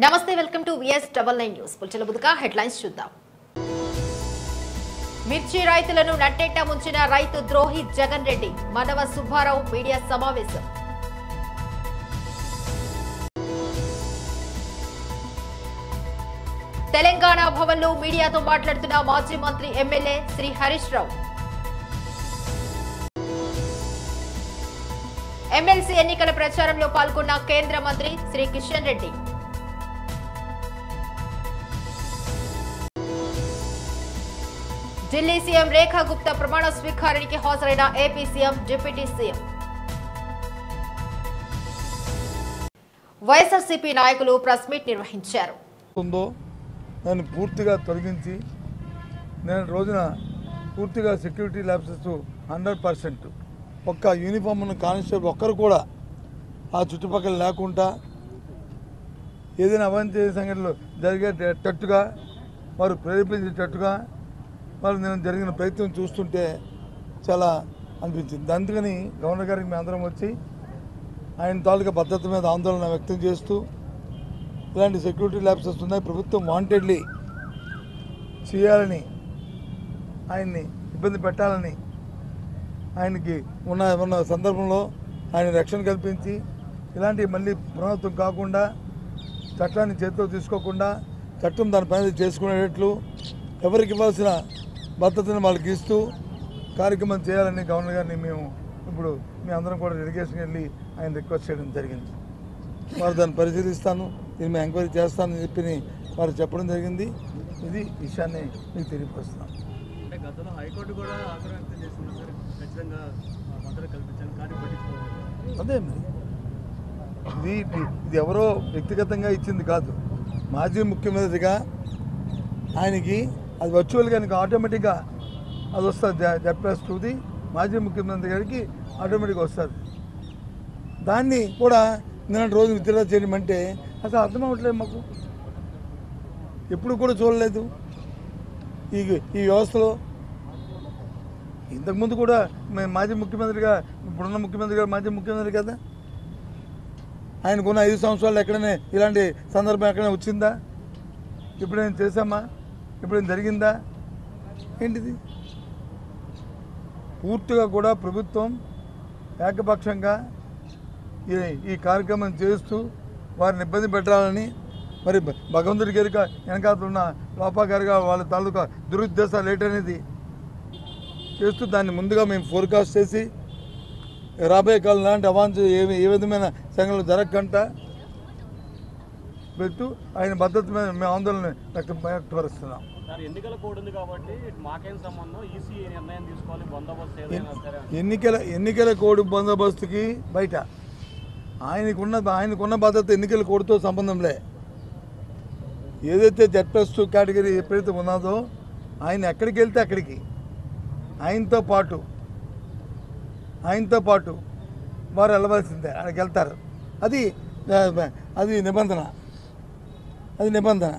నమస్తే welcome to VS99 news పుల్చల బుదక హెడ్లైన్స్ చూద్దాం. మిర్చి రైతులను నట్టేట ముంచిన రైతు ద్రోహి జగన్ రెడ్డి మనవ సుబ్బారావు మీడియా సమావేశం. తెలంగాణ భవన్లో మీడియాతో మాట్లాడుతున్న మాజీ మంత్రి ఎమ్మెల్యే శ్రీ హరీష్ రావు. ఎమ్మెల్సీ ఎన్నికల ప్రచారంలో పాల్గొన్న కేంద్ర మంత్రి శ్రీ కిషన్ రెడ్డి. ఢిల్లీ సీఎం రేఖా గుప్తా ప్రమాణ స్వీకారానికి హాజరైన AP CM deputy CM. YSRCP నాయకులు ప్రెస్ మీట్ నిర్వహించారు. నన్ను పూర్తిగా తొలగించి నేను రోజున పూర్తిగా సెక్యూరిటీ ల్యాబ్సెస్ 100% ఒక్క యూనిఫామ్ ఉన్న కానిస్టేబుల్ ఒక్కరు కూడా ఆ చుట్టుపక్కల లేకుండా ఏదైనా అవాంఛనీయ సంఘటనలు జరిగేటట్టుగా వారు ప్రేరేపించేటట్టుగా వాళ్ళు నేను జరిగిన ప్రయత్నం చూస్తుంటే చాలా అనిపించింది. అందుకని గవర్నర్ గారికి మేము అందరం వచ్చి ఆయన తాలూకా భద్రత మీద ఆందోళన వ్యక్తం చేస్తూ ఇలాంటి సెక్యూరిటీ ల్యాబ్సెస్ ఉన్నాయి, ప్రభుత్వం వాంటెడ్లీ చేయాలని ఆయన్ని ఇబ్బంది పెట్టాలని ఆయనకి ఉన్న సందర్భంలో ఆయన రక్షణ కల్పించి ఇలాంటివి మళ్ళీ పునరావృతం కాకుండా చట్టాన్ని చేతిలో తీసుకోకుండా చట్టం దాని పని చేసుకునేటట్లు ఎవరికి ఇవ్వాల్సిన భద్రతను వాళ్ళకి ఇస్తూ కార్యక్రమం చేయాలని గవర్నర్ గారిని మేము ఇప్పుడు మీ అందరం కూడా డెలిగేషన్ వెళ్ళి ఆయన రిక్వెస్ట్ చేయడం జరిగింది. వారు దాన్ని పరిశీలిస్తాను, దీన్ని మేము ఎంక్వైరీ చేస్తానని చెప్పి వారు చెప్పడం జరిగింది. ఇది విషయాన్ని మీకు తెలియపరుస్తున్నాం. అదే ఇది ఎవరో వ్యక్తిగతంగా ఇచ్చింది కాదు. మాజీ ముఖ్యమంత్రిగా ఆయనకి అది వర్చువల్గా ఆయనకి ఆటోమేటిక్గా అది వస్తుంది. చెప్పేస్తుంది మాజీ ముఖ్యమంత్రి గారికి ఆటోమేటిక్గా వస్తుంది. దాన్ని కూడా నిన్న రోజు విత్డ్రా చేయమంటే అసలు అర్థం అవ్వట్లేదు మాకు. ఎప్పుడు కూడా చూడలేదు ఈ వ్యవస్థలో. ఇంతకుముందు కూడా మేము మాజీ ముఖ్యమంత్రిగా ఇప్పుడున్న ముఖ్యమంత్రి గారు మాజీ ముఖ్యమంత్రి కదా, ఆయనకున్న 5 సంవత్సరాలు ఎక్కడైనా ఇలాంటి సందర్భం ఎక్కడైనా వచ్చిందా? ఎప్పుడైనా చేశామా? ఎప్పుడైనా జరిగిందా? ఏంటిది? పూర్తిగా కూడా ప్రభుత్వం ఏకపక్షంగా ఈ కార్యక్రమం చేస్తూ వారిని ఇబ్బంది పెట్టాలని మరి భగవంతుడి గారికి వెనకాతున్న లోపా గారిగా వాళ్ళ తాలూకా దురుద్దేశాలు ఏంటనేది చేస్తూ దాన్ని ముందుగా మేము ఫోర్కాస్ట్ చేసి రాబోయే కాలం లాంటి అవాంఛ ఏ విధమైన సంఘటనలు జరగకుండా పెట్టు ఆయన భద్రత మీద మేము ఆందోళన వ్యక్తపరుస్తున్నాం. ఎన్నికల కోడ్ బందోబస్తుకి బయట ఆయనకున్న భద్రత ఎన్నికల కోడ్తో సంబంధంలే. ఏదైతే Z+2 కేటగిరీ ఎప్పుడైతే ఉన్నదో ఆయన ఎక్కడికి వెళ్తే అక్కడికి ఆయనతో పాటు వారు వెళ్ళవలసిందే, అక్కడికి వెళ్తారు. అది నిబంధన.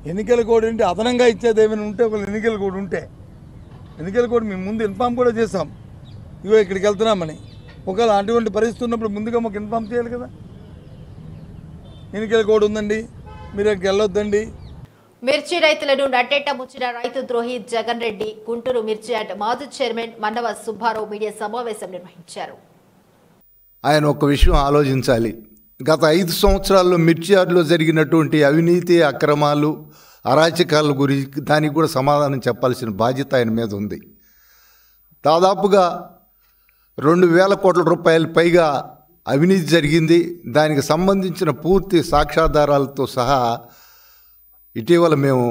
ఎన్నికల కోడ్ అంటే అదనంగా ఇచ్చేది ఏమైనా ఉంటే ఒక ఎన్నికల కోడ్ ఉంటే ఎన్నికల కోడ్ మేము ముందు ఇన్ఫామ్ కూడా చేసాం, ఇగో ఇక్కడికి వెళ్తున్నామని. ఒకవేళ అటువంటి పరిస్థితి ఉన్నప్పుడు ముందుగా మాకు ఇన్ఫామ్ చేయాలి కదా. ఎన్నికల కోడ్ ఉందండి, మీరు అక్కడికి వెళ్ళొద్దండి. మిర్చి రైతులను నట్టేట ముంచిన రైతు ద్రోహి జగన్ రెడ్డి గుంటూరు మిర్చి యార్డ్ మాజీ చైర్మన్ మనవ సుబ్బారావు మీడియా సమావేశం నిర్వహించారు. ఆయన ఒక విషయం ఆలోచించాలి. గత 5 సంవత్సరాల్లో మిర్చి యార్డులో జరిగినటువంటి అవినీతి, అక్రమాలు, అరాచకాల గురించి దానికి కూడా సమాధానం చెప్పాల్సిన బాధ్యత ఆయన మీద ఉంది. దాదాపుగా 2,000 కోట్ల రూపాయల పైగా అవినీతి జరిగింది. దానికి సంబంధించిన పూర్తి సాక్ష్యాధారాలతో సహా ఇటీవల మేము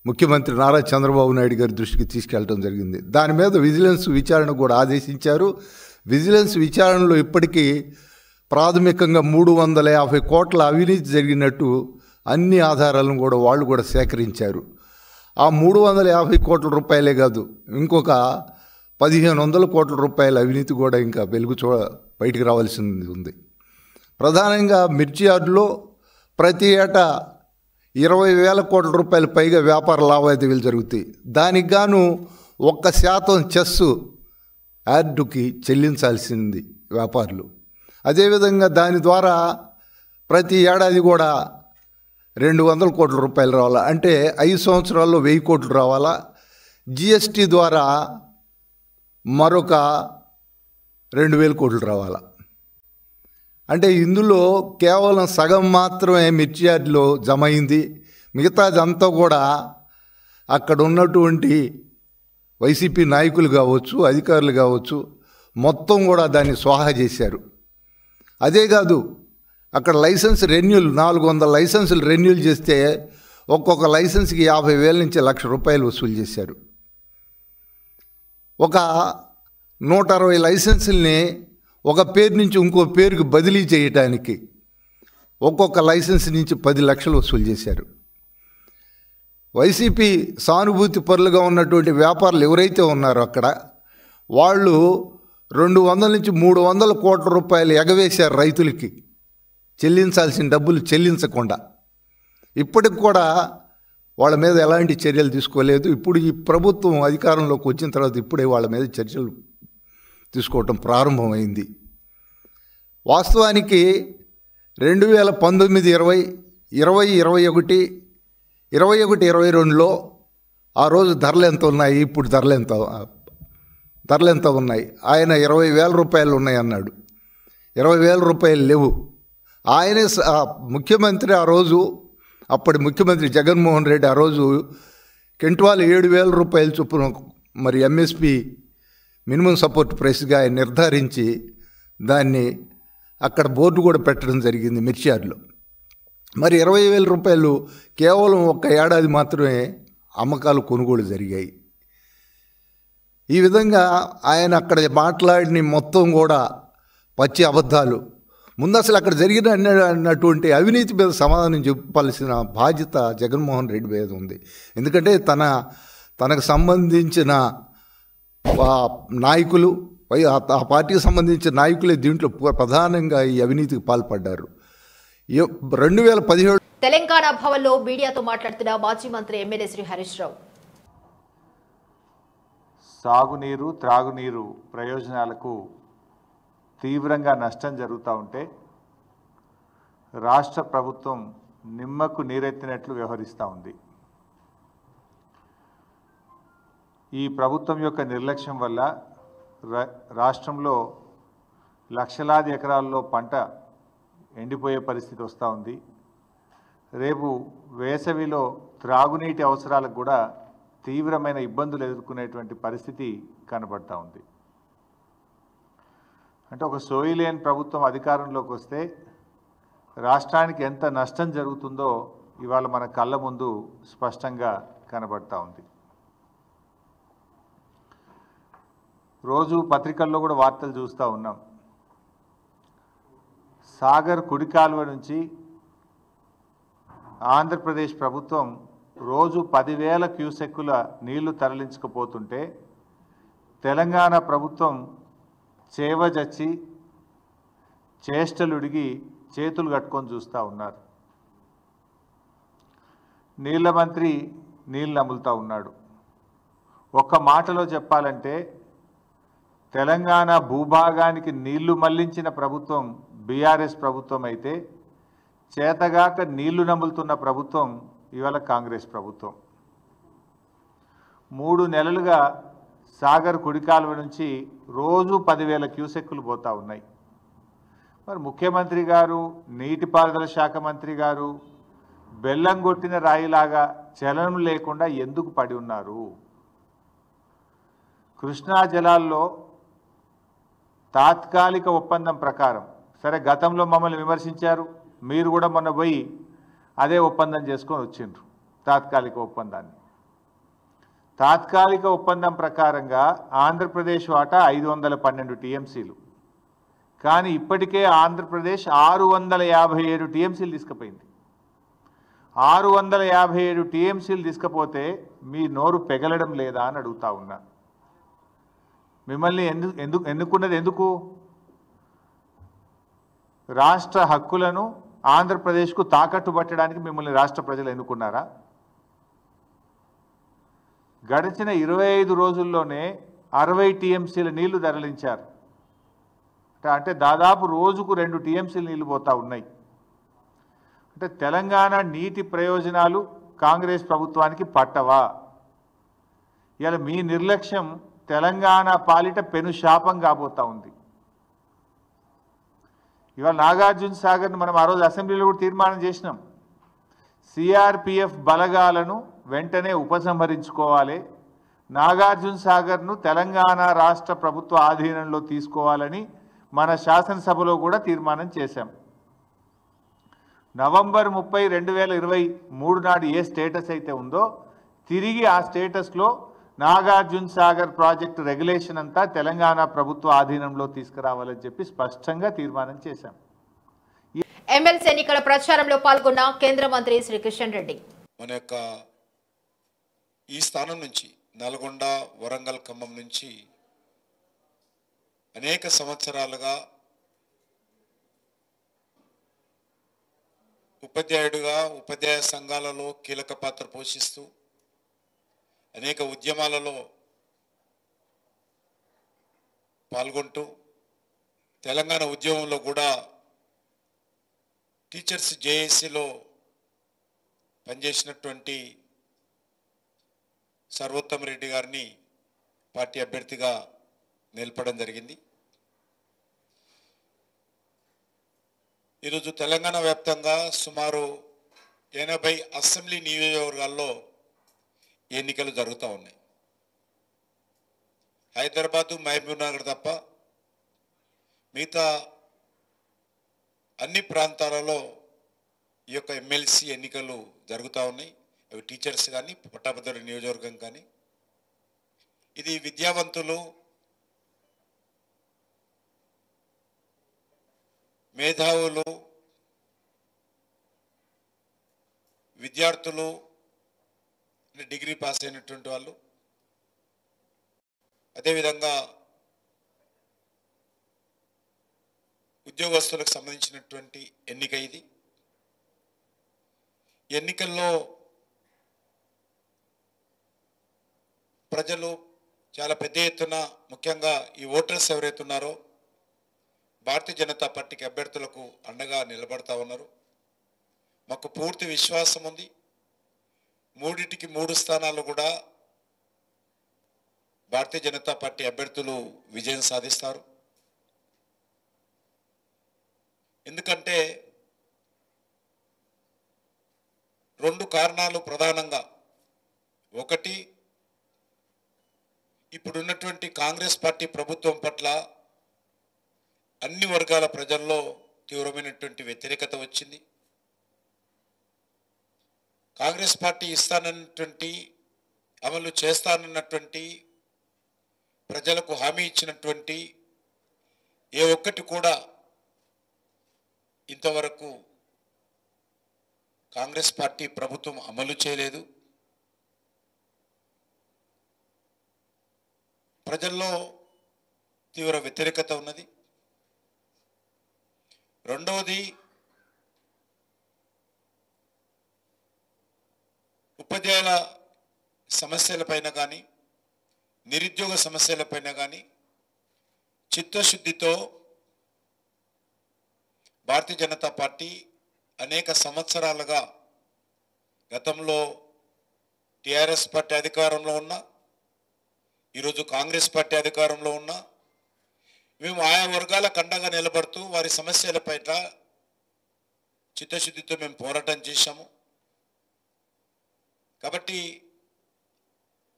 ముఖ్యమంత్రి నారా చంద్రబాబు నాయుడు గారి దృష్టికి తీసుకెళ్ళడం జరిగింది. దాని మీద విజిలెన్స్ విచారణ కూడా ఆదేశించారు. విజిలెన్స్ విచారణలో ఇప్పటికీ ప్రాథమికంగా 350 కోట్ల అవినీతి జరిగినట్టు అన్ని ఆధారాలను కూడా వాళ్ళు కూడా సేకరించారు. ఆ 350 కోట్ల రూపాయలే కాదు, ఇంకొక 1,500 కోట్ల రూపాయల అవినీతి కూడా ఇంకా బయటికి రావాల్సింది ఉంది. ప్రధానంగా మిర్చి యార్డులో ప్రతి ఏటా 20,000 కోట్ల రూపాయల పైగా వ్యాపార లావాదేవీలు జరుగుతాయి. దానికి గాను 1% చెస్ యార్డుకి చెల్లించాల్సింది వ్యాపారులు. అదేవిధంగా దాని ద్వారా ప్రతి ఏడాది కూడా 200 కోట్ల రూపాయలు రావాలా, అంటే 5 సంవత్సరాల్లో 1000 కోట్లు రావాలా. జిఎస్టీ ద్వారా మరొక 2000 కోట్లు రావాలా. అంటే ఇందులో కేవలం సగం మాత్రమే మిర్చి యార్డులో జమ అయింది. మిగతాదంతా కూడా అక్కడ ఉన్నటువంటి వైసీపీ నాయకులు కావచ్చు, అధికారులు కావచ్చు, మొత్తం కూడా దాన్ని స్వాహా చేశారు. అదే కాదు, అక్కడ లైసెన్స్ రెన్యూల్ 400 లైసెన్సులు రెన్యూల్ చేస్తే ఒక్కొక్క లైసెన్స్కి 50,000 నుంచి 1,00,000 రూపాయలు వసూలు చేశారు. ఒక 160 లైసెన్సుల్ని ఒక పేరు నుంచి ఇంకో పేరుకి బదిలీ చేయటానికి ఒక్కొక్క లైసెన్స్ నుంచి 10 లక్షలు వసూలు చేశారు. వైసీపీ సానుభూతి పరులుగా ఉన్నటువంటి వ్యాపారులు ఎవరైతే ఉన్నారో అక్కడ వాళ్ళు 200 నుంచి 300 కోట్ల రూపాయలు ఎగవేశారు రైతులకి, చెల్లించాల్సిన డబ్బులు చెల్లించకుండా. ఇప్పటికి కూడా వాళ్ళ మీద ఎలాంటి చర్యలు తీసుకోలేదు. ఇప్పుడు ఈ ప్రభుత్వం అధికారంలోకి వచ్చిన తర్వాత ఇప్పుడే వాళ్ళ మీద చర్యలు తీసుకోవటం ప్రారంభమైంది. వాస్తవానికి 2019, 20, 20, 21, 22లో ఆ రోజు ధరలు ఎంత ఉన్నాయి, ఇప్పుడు ధరలు ఎంత ఉన్నాయి. ఆయన 20,000 రూపాయలు ఉన్నాయి అన్నాడు. 20,000 రూపాయలు లేవు. ఆయనే ముఖ్యమంత్రి ఆ రోజు, అప్పటి ముఖ్యమంత్రి జగన్మోహన్ రెడ్డి ఆ రోజు కెంట్వాలు 7,000 రూపాయల చొప్పున మరి ఎంఎస్పి మినిమం సపోర్ట్ ప్రైస్గా ఆయన నిర్ధారించి దాన్ని అక్కడ బోర్డు కూడా పెట్టడం జరిగింది మిర్చి యార్డులో. మరి 20,000 రూపాయలు కేవలం ఒక్క ఏడాది మాత్రమే అమ్మకాలు కొనుగోలు జరిగాయి. ఈ విధంగా ఆయన అక్కడ మాట్లాడిన మొత్తం కూడా పచ్చి అబద్ధాలు. ముందు అసలు అక్కడ జరిగినటువంటి అవినీతి మీద సమాధానం చెప్పాల్సిన బాధ్యత జగన్మోహన్ రెడ్డి మీద ఉంది. ఎందుకంటే తనకు సంబంధించిన నాయకులు, ఆ పార్టీకి సంబంధించిన నాయకులే దీంట్లో ప్రధానంగా ఈ అవినీతికి పాల్పడ్డారు. 2017 తెలంగాణ భవన్లో మీడియాతో మాట్లాడుతున్న మాజీ మంత్రి ఎమ్మెల్యే శ్రీ హరీష్ రావు, సాగునీరు, త్రాగునీరు ప్రయోజనాలకు తీవ్రంగా నష్టం జరుగుతూ ఉంటే రాష్ట్ర ప్రభుత్వం నిమ్మకు నీరెత్తినట్లు వ్యవహరిస్తూ ఉంది. ఈ ప్రభుత్వం యొక్క నిర్లక్ష్యం వల్ల రాష్ట్రంలో లక్షలాది ఎకరాల్లో పంట ఎండిపోయే పరిస్థితి వస్తూ ఉంది. రేపు వేసవిలో త్రాగునీటి అవసరాలకు కూడా తీవ్రమైన ఇబ్బందులు ఎదుర్కొనేటువంటి పరిస్థితి కనబడతా ఉంది. అంటే ఒక సోయిలేని ప్రభుత్వం అధికారంలోకి వస్తే రాష్ట్రానికి ఎంత నష్టం జరుగుతుందో ఇవాళ మన కళ్ళ ముందు స్పష్టంగా కనబడతా ఉంది. రోజు పత్రికల్లో కూడా వార్తలు చూస్తూ ఉన్నాం. సాగర్ కుడి కాలువ నుంచి ఆంధ్రప్రదేశ్ ప్రభుత్వం రోజు 10,000 క్యూసెక్కుల నీళ్లు తరలించకపోతుంటే తెలంగాణ ప్రభుత్వం చేవజచ్చి చేష్టలుడిగి చేతులు కట్టుకొని చూస్తూ ఉన్నారు. నీళ్ల మంత్రి నీళ్ళు నములుతూ ఉన్నాడు. ఒక్క మాటలో చెప్పాలంటే తెలంగాణ భూభాగానికి నీళ్లు మళ్లించిన ప్రభుత్వం బీఆర్ఎస్ ప్రభుత్వం అయితే చేతగాక నీళ్లు నములుతున్న ప్రభుత్వం ఇవాళ కాంగ్రెస్ ప్రభుత్వం. 3 నెలలుగా సాగర్ కుడి కాలువ నుంచి రోజు 10,000 క్యూసెక్కులు పోతూ ఉన్నాయి. మరి ముఖ్యమంత్రి గారు, నీటిపారుదల శాఖ మంత్రి గారు బెల్లం కొట్టిన రాయిలాగా చలనం లేకుండా ఎందుకు పడి ఉన్నారు? కృష్ణా జలాల్లో తాత్కాలిక ఒప్పందం ప్రకారం, సరే గతంలో మమ్మల్ని విమర్శించారు, మీరు కూడా మొన్న పోయి అదే ఒప్పందం చేసుకొని వచ్చిండ్రు. తాత్కాలిక ఒప్పందం ప్రకారంగా ఆంధ్రప్రదేశ్ వాటా 512 టీఎంసీలు, కానీ ఇప్పటికే ఆంధ్రప్రదేశ్ 657 టీఎంసీలు తీసుకుపోయింది. 657 టీఎంసీలు తీసుకపోతే మీ నోరు పెగలడం లేదా అని అడుగుతా ఉన్నా. మిమ్మల్ని ఎన్నుకున్నది ఎందుకు? రాష్ట్ర హక్కులను ఆంధ్రప్రదేశ్కు తాకట్టు పట్టడానికి మిమ్మల్ని రాష్ట్ర ప్రజలు ఎన్నుకున్నారా? గడిచిన 25 రోజుల్లోనే 60 టీఎంసీల నీళ్లు తరలించారు. అంటే దాదాపు రోజుకు 2 టీఎంసీలు నీళ్లు పోతా ఉన్నాయి. అంటే తెలంగాణ నీటి ప్రయోజనాలు కాంగ్రెస్ ప్రభుత్వానికి పట్టవా? ఇవాళ మీ నిర్లక్ష్యం తెలంగాణ పాలిట పెను శాపం కాబోతా ఉంది. ఇవాళ నాగార్జున సాగర్ను మనం ఆ రోజు అసెంబ్లీలో కూడా తీర్మానం చేసినాం. సిఆర్పిఎఫ్ బలగాలను వెంటనే ఉపసంహరించుకోవాలి, నాగార్జున సాగర్ను తెలంగాణ రాష్ట్ర ప్రభుత్వ ఆధీనంలో తీసుకోవాలని మన శాసనసభలో కూడా తీర్మానం చేశాం. నవంబర్ 30, 2023 నాడు ఏ స్టేటస్ అయితే ఉందో తిరిగి ఆ స్టేటస్లో నాగార్జున సాగర్ ప్రాజెక్టు రెగ్యులేషన్ అంతా తెలంగాణ ప్రభుత్వ ఆధీనంలో తీసుకురావాలని చెప్పి స్పష్టంగా తీర్మానం చేశాం. ఎమ్మెల్సీ ఎన్నికల ప్రచారంలో పాల్గొన్న కేంద్ర మంత్రి శ్రీ కిషన్ రెడ్డి మన యొక్క ఈ స్థానం నుంచి నల్గొండ, వరంగల్, ఖమ్మం నుంచి అనేక సంవత్సరాలుగా ఉపాధ్యాయుడిగా ఉపాధ్యాయ సంఘాలలో కీలక పాత్ర పోషిస్తూ అనేక ఉద్యమాలలో పాల్గొంటూ తెలంగాణ ఉద్యమంలో కూడా టీచర్స్ జేఏసీలో పనిచేసినటువంటి సర్వోత్తమ రెడ్డి గారిని పార్టీ అభ్యర్థిగా నిలపడం జరిగింది. ఈరోజు తెలంగాణ వ్యాప్తంగా సుమారు 80 అసెంబ్లీ నియోజకవర్గాల్లో ఎన్నికలు జరుగుతూ ఉన్నాయి. హైదరాబాదు, మహబూబ్ నగర్ తప్ప మిగతా అన్ని ప్రాంతాలలో ఈ యొక్క ఎమ్మెల్సీ ఎన్నికలు జరుగుతూ ఉన్నాయి. అవి టీచర్స్ కానీ, పట్టాభద్రుల నియోజకవర్గం కానీ. ఇది విద్యావంతులు, మేధావులు, విద్యార్థులు, డిగ్రీ పాస్ అయినటువంటి వాళ్ళు, అదేవిధంగా ఉద్యోగస్తులకు సంబంధించినటువంటి ఎన్నిక ఇది. ఎన్నికల్లో ప్రజలు చాలా పెద్ద ఎత్తున, ముఖ్యంగా ఈ ఓటర్స్ ఎవరైతే ఉన్నారో భారతీయ జనతా పార్టీకి అభ్యర్థులకు అండగా నిలబడతా ఉన్నారు. మాకు పూర్తి విశ్వాసం ఉంది. 3 స్థానాలు కూడా భారతీయ జనతా పార్టీ అభ్యర్థులు విజయం సాధిస్తారు. ఎందుకంటే 2 కారణాలు ప్రధానంగా. ఒకటి, ఇప్పుడున్నటువంటి కాంగ్రెస్ పార్టీ ప్రభుత్వం పట్ల అన్ని వర్గాల ప్రజల్లో తీవ్రమైనటువంటి వ్యతిరేకత వచ్చింది. కాంగ్రెస్ పార్టీ ఇస్తానన్నటువంటి, అమలు చేస్తానన్నటువంటి, ప్రజలకు హామీ ఇచ్చినటువంటి ఏ ఒక్కటి కూడా ఇంతవరకు కాంగ్రెస్ పార్టీ ప్రభుత్వం అమలు చేయలేదు. ప్రజల్లో తీవ్ర వ్యతిరేకత ఉన్నది. రెండవది, ఉపాధ్యాయుల సమస్యలపైన కానీ, నిరుద్యోగ సమస్యలపైన కానీ చిత్తశుద్ధితో భారతీయ జనతా పార్టీ అనేక సంవత్సరాలుగా, గతంలో టీఆర్ఎస్ పార్టీ అధికారంలో ఉన్నా, ఈరోజు కాంగ్రెస్ పార్టీ అధికారంలో ఉన్నా, మేము ఆయా వర్గాలకు అండగా నిలబడుతూ వారి సమస్యలపైన చిత్తశుద్ధితో మేము పోరాటం చేశాము. కాబట్టి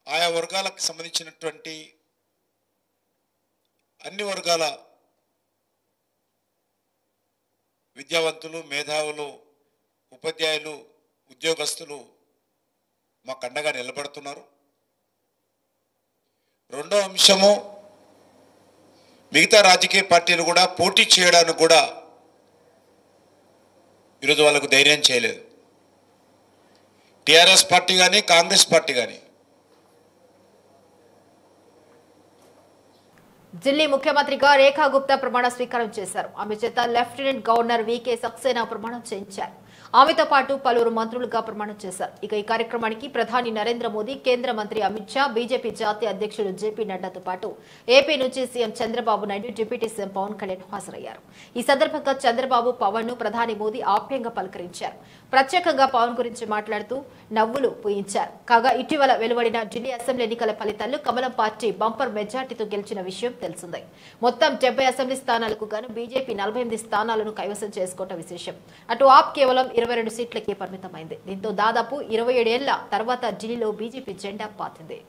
ఆయా వర్గాలకు సంబంధించినటువంటి అన్ని వర్గాల విద్యావంతులు, మేధావులు, ఉపాధ్యాయులు, ఉద్యోగస్తులు మాకు అండగా నిలబడుతున్నారు. రెండో అంశము, మిగతా రాజకీయ పార్టీలు కూడా పోటీ చేయడానికి కూడా ఈరోజు వాళ్ళకు ధైర్యం చేయలేదు. టీఆర్ఎస్ పార్టీ కానీ, కాంగ్రెస్ పార్టీ కానీ. ఢిల్లీ ముఖ్యమంత్రిగా రేఖా గుప్తా ప్రమాణ స్వీకారం చేశారు. ఆమె చేత లెఫ్టినెంట్ గవర్నర్ వికే సక్సేనా ప్రమాణం చేయించారు. ఆమెతో పాటు పలువురు మంత్రులుగా ప్రమాణం చేశారు. ఇక ఈ కార్యక్రమానికి ప్రధాని నరేంద్ర మోదీ, కేంద్ర మంత్రి అమిత్ షా, బీజేపీ జాతీయ అధ్యక్షుడు జేపీ నడ్డాతో పాటు ఏపీ నుంచి CM Chandrababu Naidu, deputy CM Pawan Kalyan హాజరయ్యారు. ఈ సందర్భంగా చంద్రబాబు, పవన్ ను ప్రధాని మోదీ ఆప్యాయంగా పలకరించారు. ప్రత్యేకంగా పవన్ గురించి మాట్లాడుతూ నవ్వులు పూయించారు. కాగా ఇటీవల వెలువడిన ఢిల్లీ అసెంబ్లీ ఎన్నికల ఫలితాల్లో కమలం పార్టీ బంపర్ మెజార్టీతో గెలిచిన విషయం తెలిసిందే. మొత్తం 70 అసెంబ్లీ స్థానాలకు గాను బీజేపీ 48 స్థానాలను కైవసం చేసుకోవడం విశేషం. అటు ఆప్ కేవలం 22 సీట్లకే పరిమితమైంది. దీంతో దాదాపు 27 ఏళ్ల తర్వాత ఢిల్లీలో బీజేపీ జెండా పాతింది.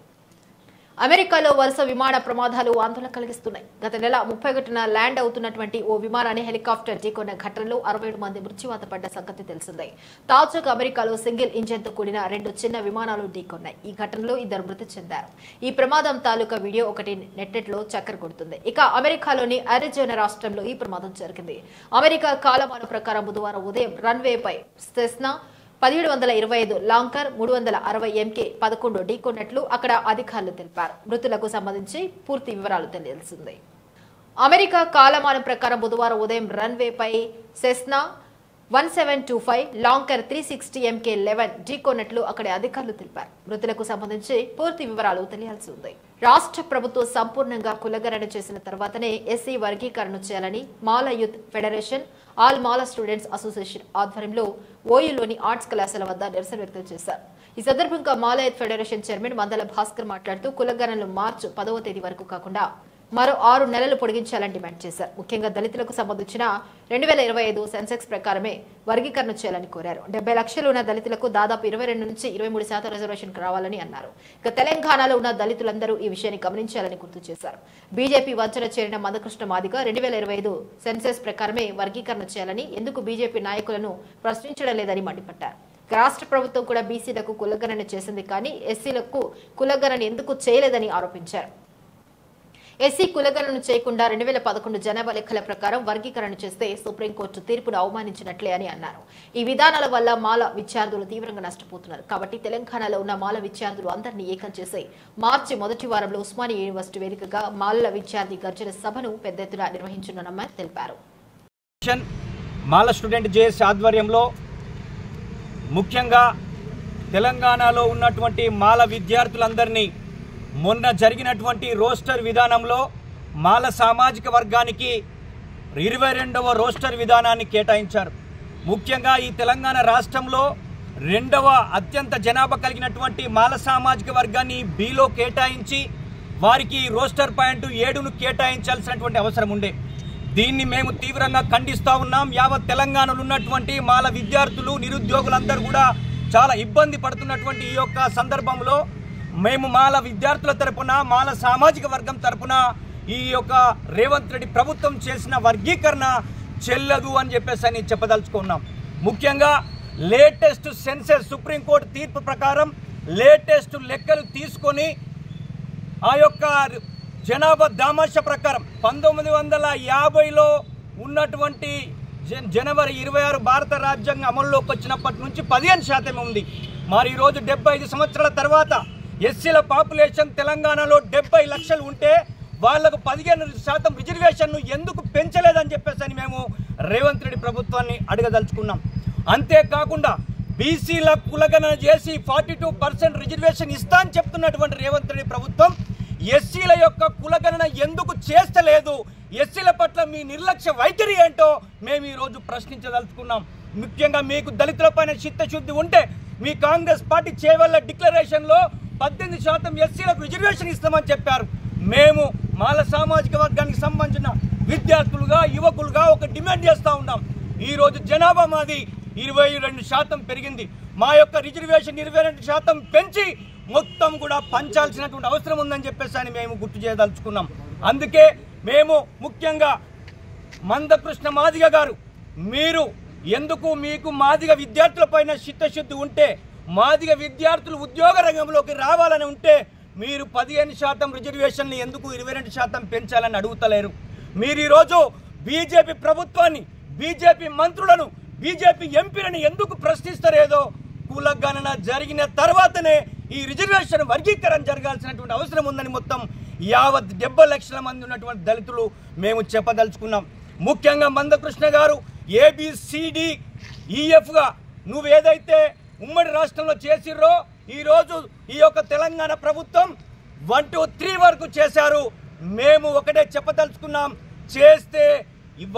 అమెరికాలో వరుస విమాన ప్రమాదాలు ఆందోళన కలిగిస్తున్నాయి. గత నెల 31న ల్యాండ్ అవుతున్నటువంటి ఓ విమానాన్ని హెలికాప్టర్ ఢీకొన్న ఘటనలో 67 మంది మృత్యువాత పడ్డ సంగతి తెలిసిందే. తాజాగా అమెరికాలో సింగిల్ ఇంజన్ తో కూడిన 2 చిన్న విమానాలు ఢీకొన్నాయి. ఈ ఘటనలో 2 మృతి చెందారు. ఈ ప్రమాదం తాలూకా వీడియో ఒకటి నెట్టెట్లో చక్కర కొడుతుంది. ఇక అమెరికాలోని అరిజోనా రాష్ట్రంలో ఈ ప్రమాదం జరిగింది. అమెరికా కాలమాన ప్రకారం బుధవారం ఉదయం రన్వేపై సెస్నా 1725 లాంకర్ 360 MK 11 ఢీకొన్నట్లు అక్కడ అధికారులు తెలిపారు. మృతులకు సంబంధించి పూర్తి వివరాలు తెలియాల్సిందే. అమెరికా కాలమానం ప్రకారం బుధవారం ఉదయం రన్వేపై సెస్నా 1725 లాంకర్ 360 MK 11 ఢీకొన్నట్లు అక్కడి అధికారులు తెలిపారు. మృతులకు సంబంధించి పూర్తి వివరాలు తెలియాల్సి ఉంది. రాష్ట్ర ప్రభుత్వం సంపూర్ణంగా కులగణన చేసిన తర్వాతనే ఎస్సీ వర్గీకరణ చేయాలని మాల యూత్ ఫెడరేషన్, ఆల్ మాల స్టూడెంట్స్ అసోసియేషన్ ఆధ్వర్యంలో ఓయూలోని ఆర్ట్స్ కళాశాల వద్ద నిరసన వ్యక్తం చేశారు. ఈ సందర్భంగా మాల యూత్ ఫెడరేషన్ చైర్మన్ మందల భాస్కర్ మాట్లాడుతూ కులగణనలు మార్చి 10వ తేదీ వరకు కాకుండా మరో 6 నెలలు పొడిగించాలని డిమాండ్ చేశారు. ముఖ్యంగా దళితులకు సంబంధించిన 2025 సెన్సెక్స్ ప్రకారమే వర్గీకరణ చేయాలని కోరారు. 70 లక్షలు ఉన్న దళితులకు దాదాపు 22 నుంచి 23% రిజర్వేషన్ రావాలని అన్నారు. ఇక తెలంగాణలో ఉన్న దళితులందరూ ఈ విషయాన్ని గమనించాలని గుర్తు చేశారు. బీజేపీ వంచన చేరిన మందకృష్ణ మాదిగ 2025 సెన్సెస్ ప్రకారమే వర్గీకరణ చేయాలని ఎందుకు బీజేపీ నాయకులను ప్రశ్నించడం లేదని మండిపడ్డారు. రాష్ట్ర ప్రభుత్వం కూడా బీసీలకు కులగణన చేసింది కానీ ఎస్సీలకు కులగణన ఎందుకు చేయలేదని ఆరోపించారు. ఎస్సీ కులగణన చేయకుండా 2011 జనాభా లెక్కల ప్రకారం వర్గీకరణ చేస్తే సుప్రీంకోర్టు తీర్పును అవమానించినట్లే అని అన్నారు. ఈ విధానాల వల్ల మాల విద్యార్థులు తీవ్రంగా నష్టపోతున్నారు. కాబట్టి తెలంగాణలో ఉన్న మాల విద్యార్థులు అందరినీ ఏకం చేసి మార్చి మొదటి వారంలో ఉస్మానియా యూనివర్సిటీ వేదికగా మాలల విద్యార్థి గర్జన సభను పెద్ద ఎత్తున నిర్వహించనున్నామని తెలిపారు. మాల స్టూడెంట్ జేఎస్ ఆధ్వర్యంలో ముఖ్యంగా తెలంగాణలో ఉన్నటువంటి మాల విద్యార్థులందరినీ మొన్న జరిగినటువంటి రోస్టర్ విధానంలో మాల సామాజిక వర్గానికి 22వ రోస్టర్ విధానాన్ని కేటాయించారు. ముఖ్యంగా ఈ తెలంగాణ రాష్ట్రంలో 2వ అత్యంత జనాభా కలిగినటువంటి మాల సామాజిక వర్గాన్ని బిలో కేటాయించి వారికి రోస్టర్ పాయింట్ 7ను కేటాయించాల్సినటువంటి అవసరం ఉండే. దీన్ని మేము తీవ్రంగా ఖండిస్తూ ఉన్నాం. యావత్ తెలంగాణలో ఉన్నటువంటి మాల విద్యార్థులు, నిరుద్యోగులందరూ కూడా చాలా ఇబ్బంది పడుతున్నటువంటి ఈ యొక్క సందర్భంలో మేము మాల విద్యార్థుల తరపున, మాల సామాజిక వర్గం తరపున ఈ యొక్క రేవంత్ రెడ్డి ప్రభుత్వం చేసిన వర్గీకరణ చెల్లదు అని చెప్పేసి చెప్పదలుచుకున్నాం. ముఖ్యంగా లేటెస్ట్ సెన్సెస్ సుప్రీంకోర్టు తీర్పు ప్రకారం లేటెస్ట్ లెక్కలు తీసుకొని ఆ యొక్క జనాభా దామాష ప్రకారం 1950లో ఉన్నటువంటి జనవరి 26 భారత రాజ్యాంగం అమల్లోకి వచ్చినప్పటి నుంచి 15% ఉంది. మరి ఈరోజు 75 సంవత్సరాల తర్వాత ఎస్సీల పాపులేషన్ తెలంగాణలో 70 లక్షలు ఉంటే వాళ్లకు 15% రిజర్వేషన్ను ఎందుకు పెంచలేదని చెప్పేసి మేము రేవంత్ రెడ్డి ప్రభుత్వాన్ని అడగదలుచుకున్నాం. అంతేకాకుండా బీసీల కులగణన చేసి 42% రిజర్వేషన్ ఇస్తా అని చెప్తున్నటువంటి రేవంత్ రెడ్డి ప్రభుత్వం ఎస్సీల యొక్క కులగణన ఎందుకు చేస్తలేదు? ఎస్సీల పట్ల మీ నిర్లక్ష్య వైఖరి ఏంటో మేము ఈరోజు ప్రశ్నించదలుచుకున్నాం. ముఖ్యంగా మీకు దళితులపైన చిత్తశుద్ధి ఉంటే మీ కాంగ్రెస్ పార్టీ చేవల్ల డిక్లరేషన్లో 18% ఎస్సీలకు రిజర్వేషన్ ఇస్తామని చెప్పారు. మేము మాల సామాజిక వర్గానికి సంబంధించిన విద్యార్థులుగా, యువకులుగా ఒక డిమాండ్ చేస్తూ ఉన్నాం. ఈరోజు జనాభా మాది 22% పెరిగింది. మా యొక్క రిజర్వేషన్ 22% పెంచి మొత్తం కూడా పంచాల్సినటువంటి అవసరం ఉందని చెప్పేసి మేము గుర్తు చేయదలుచుకున్నాం. అందుకే మేము ముఖ్యంగా మందకృష్ణ మాదిగ గారు, మీరు ఎందుకు మీకు మాదిగ విద్యార్థులపైన చిత్తశుద్ధి ఉంటే, మాదిగ విద్యార్థులు ఉద్యోగ రంగంలోకి రావాలని ఉంటే మీరు 15% రిజర్వేషన్లు ఎందుకు 22% పెంచాలని అడుగుతలేరు? మీరు ఈరోజు బీజేపీ ప్రభుత్వాన్ని, బీజేపీ మంత్రులను, బీజేపీ ఎంపీలను ఎందుకు ప్రశ్నిస్తారేదో కులగణన జరిగిన తర్వాతనే ఈ రిజర్వేషన్ వర్గీకరణ జరగాల్సినటువంటి అవసరం ఉందని మొత్తం యావత్ 70 లక్షల మంది ఉన్నటువంటి దళితులు మేము చెప్పదలుచుకున్నాం. ముఖ్యంగా మందకృష్ణ గారు ABCDEFగా నువ్వేదైతే ఉమ్మడి రాష్ట్రంలో చేసిర్రో ఈరోజు ఈ యొక్క తెలంగాణ ప్రభుత్వం 1 to 3 వరకు చేశారు. మేము ఒకటే చెప్పదలుచుకున్నాం, చేస్తే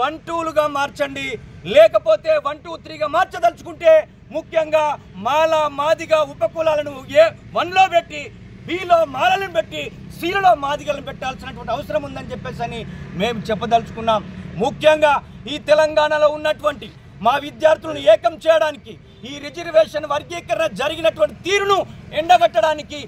1 to 2లుగా మార్చండి, లేకపోతే 1 to 3గా మార్చదలుచుకుంటే ముఖ్యంగా మాల మాదిగా ఉపకులాలను A1లో పెట్టి, Bలో మాలలను పెట్టి, Cలో మాదిగలను పెట్టాల్సినటువంటి అవసరం ఉందని చెప్పేసి మేము చెప్పదలుచుకున్నాం. ముఖ్యంగా ఈ తెలంగాణలో ఉన్నటువంటి మా విద్యార్థులను ఏకం చేయడానికి, ఈ రిజర్వేషన్ వర్గీకరణ జరిగినటువంటి తీరును ఎండగట్టడానికి,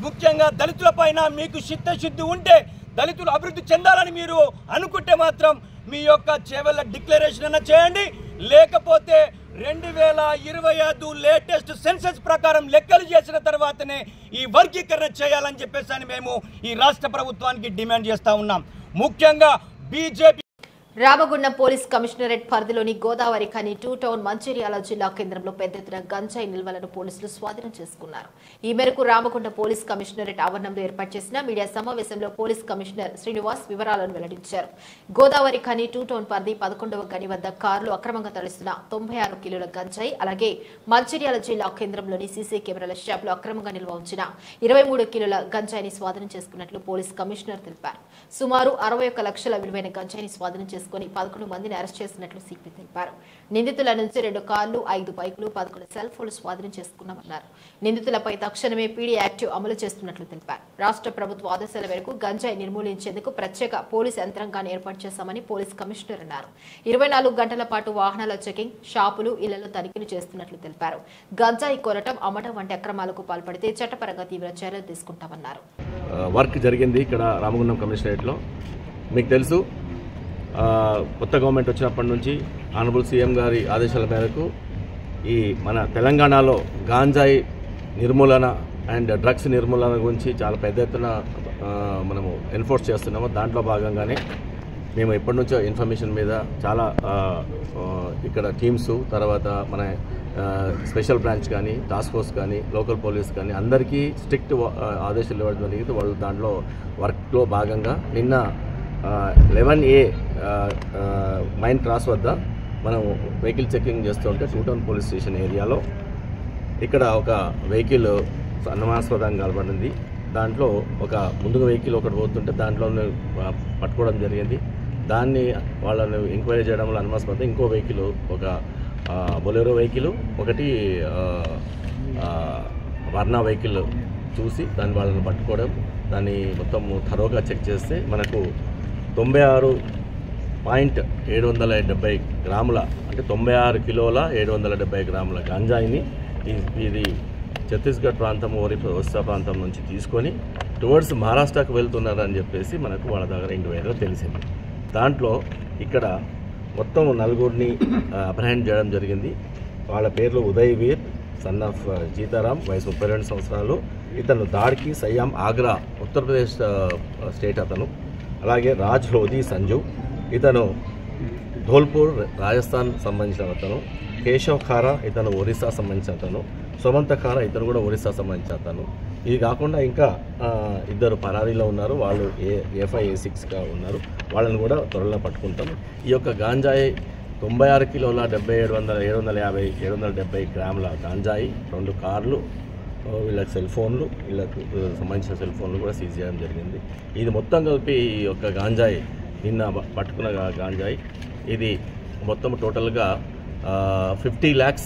ముఖ్యంగా దళితుల పైన మీకు చిత్తశుద్ధి ఉంటే, దళితులు అభివృద్ధి చెందాలని మీరు అనుకుంటే మాత్రం మీ యొక్క చేవెళ్ళ డిక్లరేషన్ అన్న చేయండి, లేకపోతే 2025 లేటెస్ట్ సెన్సస్ ప్రకారం లెక్కలు చేసిన తర్వాతనే ఈ వర్గీకరణ చేయాలని చెప్పేసి మేము ఈ రాష్ట్ర ప్రభుత్వానికి డిమాండ్ చేస్తా ఉన్నాం. ముఖ్యంగా బీజేపీ రామగుండం పోలీస్ కమిషనరేట్ పరిధిలోని గోదావరి ఖని 2 టౌన్ మంచిర్యాల జిల్లా కేంద్రంలో పెద్ద ఎత్తున గంజాయి నిల్వలను పోలీసులు స్వాధీనం చేసుకున్నారు. ఈ మేరకు రామగుండం పోలీస్ కమిషనరేట్ ఆవరణంలో ఏర్పాటు చేసిన మీడియా సమావేశంలో పోలీస్ కమిషనర్ శ్రీనివాస్ వివరాలను వెల్లడించారు. గోదావరి ఖని 2 టౌన్ పరిధి 11వ గని వద్ద కారులో అక్రమంగా తరలిస్తున్న 96 కిలోల గంజాయి, అలాగే మంచిర్యాల జిల్లా కేంద్రంలోని సీసీ కెమెరాల షాపులో అక్రమంగా నిల్వ ఉంచిన 23 కిలోల గంజాయిని స్వాధీనం చేసుకున్నట్లు పోలీస్ కమిషనర్ తెలిపారు. సుమారు 61 లక్షల విలువైన గంజాయిని స్వాధీనం చేసుకుని 11 మందిని అరెస్ట్ చేసినట్లు సిపి తెలిపారు. నిందితుల నుంచి 2 కార్లు, 5 బైకులు, 11 సెల్ ఫోన్లు స్వాధీనం చేసుకున్నామన్నారు. నిందితులపై తక్షణమే పీడీ యాక్టివ్ అమలు చేస్తున్నట్లు తెలిపారు. రాష్ట్ర ప్రభుత్వ ఆదేశాల మేరకు గంజాయి నిర్మూలించేందుకు ప్రత్యేక పోలీస్ యంత్రాంగాన్ని ఏర్పాటు చేశామని పోలీస్ కమిషనర్ అన్నారు. 24 గంటల పాటు వాహనాల చెకింగ్, షాపులు, ఇళ్లలో తనిఖీలు చేస్తున్నట్లు తెలిపారు. గంజాయి కొనటం, అమ్మటం వంటి అక్రమాలకు పాల్పడితే చట్టపరంగా తీవ్ర చర్యలు తీసుకుంటామన్నారు. వర్క్ జరిగింది ఇక్కడ రామగుండం కమిషనరేట్లో. మీకు తెలుసు, కొత్త గవర్నమెంట్ వచ్చినప్పటి నుంచి ఆనరబుల్ సీఎం గారి ఆదేశాల మేరకు ఈ మన తెలంగాణలో గాంజాయి నిర్మూలన అండ్ డ్రగ్స్ నిర్మూలన గురించి చాలా పెద్ద ఎత్తున మనము ఎన్ఫోర్స్ చేస్తున్నాము. దాంట్లో భాగంగానే మేము ఎప్పటి నుంచో ఇన్ఫర్మేషన్ మీద చాలా ఇక్కడ టీమ్స్, తర్వాత మన స్పెషల్ బ్రాంచ్ కానీ, టాస్క్ ఫోర్స్ కానీ, లోకల్ పోలీస్ కానీ అందరికీ స్ట్రిక్ట్ ఆదేశాలు ఇవ్వడం జరిగింది. వాళ్ళు దాంట్లో వర్క్లో భాగంగా నిన్న 11A మైన్ క్రాస్ వద్ద మనం వెహికల్ చెకింగ్ చేస్తుంటే 2 టౌన్ పోలీస్ స్టేషన్ ఏరియాలో ఇక్కడ ఒక వెహికల్ అనుమానాస్పదంగా కనబడింది. దాంట్లో ఒక ముందుగా వెహికల్ ఒకటి పోతుంటే దాంట్లో పట్టుకోవడం జరిగింది. దాన్ని వాళ్ళని ఎంక్వైరీ చేయడం వల్ల అనుమానాస్పదం ఇంకో వెహికల్, ఒక బొలెరో వెహికల్, ఒకటి వర్ణ వెహికల్ చూసి దాన్ని వాళ్ళని పట్టుకోవడం, దాన్ని మొత్తం థరోగా చెక్ చేస్తే మనకు 96.770 గ్రాముల, అంటే 96 కిలోల 770 గ్రాముల గాంజాయిని ఇది ఛత్తీస్గఢ్ ప్రాంతం, ఒరిస్సా ప్రాంతం నుంచి తీసుకొని టువర్డ్స్ మహారాష్ట్రకు వెళ్తున్నారని చెప్పేసి మనకు వాళ్ళ దగ్గర ఎంక్వైరీలో తెలిసింది. దాంట్లో ఇక్కడ మొత్తం 4గురిని అప్రహెండ్ చేయడం జరిగింది. వాళ్ళ పేర్లు ఉదయ్ వీర్, సన్ ఆఫ్ జీతారాం, వయసు 32 సంవత్సరాలు. ఇతను దాడికి సయ్యాం, ఆగ్రా, ఉత్తరప్రదేశ్ స్టేట్ అతను. అలాగే రాజ్ లోధి సంజు, ఇతను ధోల్పూర్, రాజస్థాన్ సంబంధించిన అతను. కేశవ్ ఖారా, ఇతను ఒరిస్సా సంబంధించిన అతను. సుమంత ఖారా, ఇతను కూడా ఒరిస్సా సంబంధించిన అతను. ఇది కాకుండా ఇంకా 2 పరారీలో ఉన్నారు. వాళ్ళు A5, A6గా ఉన్నారు. వాళ్ళని కూడా త్వరలో పట్టుకుంటాము. ఈ యొక్క గాంజాయి 96 కిలోల 750 గ్రాముల గాంజాయి, 2 కార్లు, వీళ్ళకి సెల్ ఫోన్లు, వీళ్ళకు సంబంధించిన సెల్ ఫోన్లు కూడా సీజ్ చేయడం జరిగింది. ఇది మొత్తం కలిపి ఈ యొక్క గాంజాయి, నిన్న పట్టుకున్న గాంజాయి, ఇది మొత్తం టోటల్గా 50 lakhs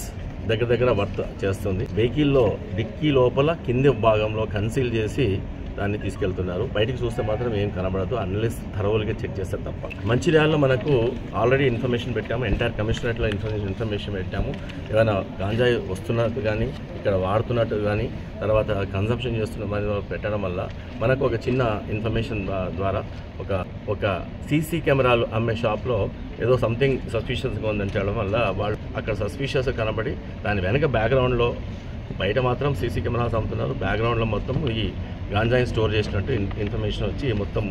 దగ్గర వర్త్ చేస్తుంది. వెహికల్లో డిక్కీ లోపల కింది భాగంలో కన్సీల్ చేసి దాన్ని తీసుకెళ్తున్నారు. బయటికి చూస్తే మాత్రం ఏం కనబడదు, అన్లెస్ థరోల్గా చెక్ చేస్తే తప్ప. మంచిర్యాలలో మనకు ఆల్రెడీ ఇన్ఫర్మేషన్ పెట్టాము, ఎంటైర్ కమిషనరేట్లో ఇన్ఫర్మేషన్ పెట్టాము. ఏమైనా గాంజాయి వస్తున్నట్టు కానీ, ఇక్కడ వాడుతున్నట్టు కానీ, తర్వాత కన్సంప్షన్ చేస్తున్న పెట్టడం వల్ల మనకు ఒక చిన్న ఇన్ఫర్మేషన్ ద్వారా ఒక సీసీ కెమెరాలు అమ్మే షాప్లో ఏదో సంథింగ్ సస్పిషియస్గా ఉందని చెప్పడం వల్ల వాళ్ళు అక్కడ సస్పిషియస్ కనబడి దాని వెనక బ్యాక్గ్రౌండ్లో, బయట మాత్రం సీసీ కెమెరాస్ అమ్ముతున్నారు, బ్యాక్గ్రౌండ్లో మొత్తం ఈ గాంజాయిని స్టోర్ చేసినట్టు ఇన్ఫర్మేషన్ వచ్చి మొత్తం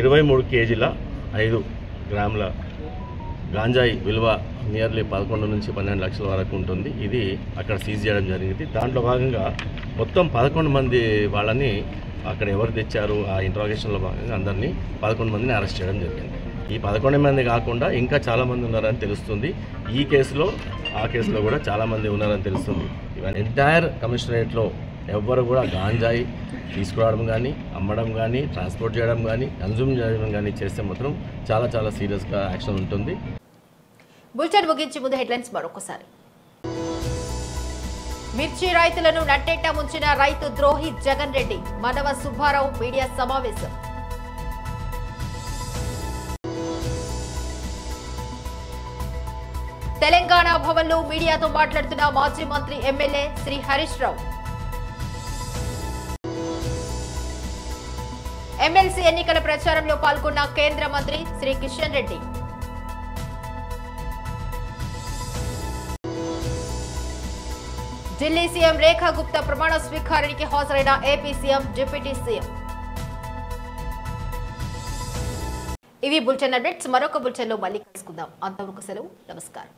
23 కేజీల 5 గ్రాముల గాంజాయి విలువ నియర్లీ 11 నుంచి 12 లక్షల వరకు ఉంటుంది. ఇది అక్కడ సీజ్ చేయడం జరిగింది. దాంట్లో భాగంగా మొత్తం 11 మంది వాళ్ళని అక్కడ ఎవరు తెచ్చారు ఆ ఇంట్రాగేషన్లో భాగంగా అందరినీ 11 మందిని అరెస్ట్ చేయడం జరిగింది. ఈ 11 మంది కాకుండా ఇంకా చాలామంది ఉన్నారని తెలుస్తుంది. ఈ కేసులో ఆ కేసులో కూడా చాలామంది ఉన్నారని తెలుస్తుంది. ఈవెన్ ఎంటైర్ కమిషనరేట్లో ఎవ్వరు కూడా గాంజాయి తీసుకురావడం కానీ, అమ్మడం కానీ, ట్రాన్స్పోర్ట్ చేయడం కానీ, కన్జ్యూమ్ చేయడం కానీ చేస్తే మాత్రం చాలా చాలా సీరియస్గా యాక్షన్ ఉంటుంది. బులెటిన్ ముగించి ముందు హెడ్లైన్స్ మరొకసారి. మిర్చి రైతులను నట్టేట ముంచిన రైతు ద్రోహి జగన్ రెడ్డి, మనవ సుబ్బారావు మీడియా సమావేశం. తెలంగాణ భవన్లో మీడియాతో మాట్లాడుతున్న మాజీ మంత్రి ఎమ్మెల్యే శ్రీ హరీష్ రావు. ఎమ్మెల్సీ ఎన్నికల ప్రచారంలో పాల్గొన్న కేంద్ర మంత్రి శ్రీ కిషన్ రెడ్డి. ఢిల్లీ సీఎం రేఖా గుప్తా ప్రమాణ స్వీకారానికి హాజరైన ఏపీ సీఎం, డిప్యూటీ సీఎం. ఇవి బులెటిన్ అప్డేట్స్. మరొక బులెటిన్లో మళ్ళీ కలుసుకుందాం. అంతవరకు సెలవు. నమస్కారం.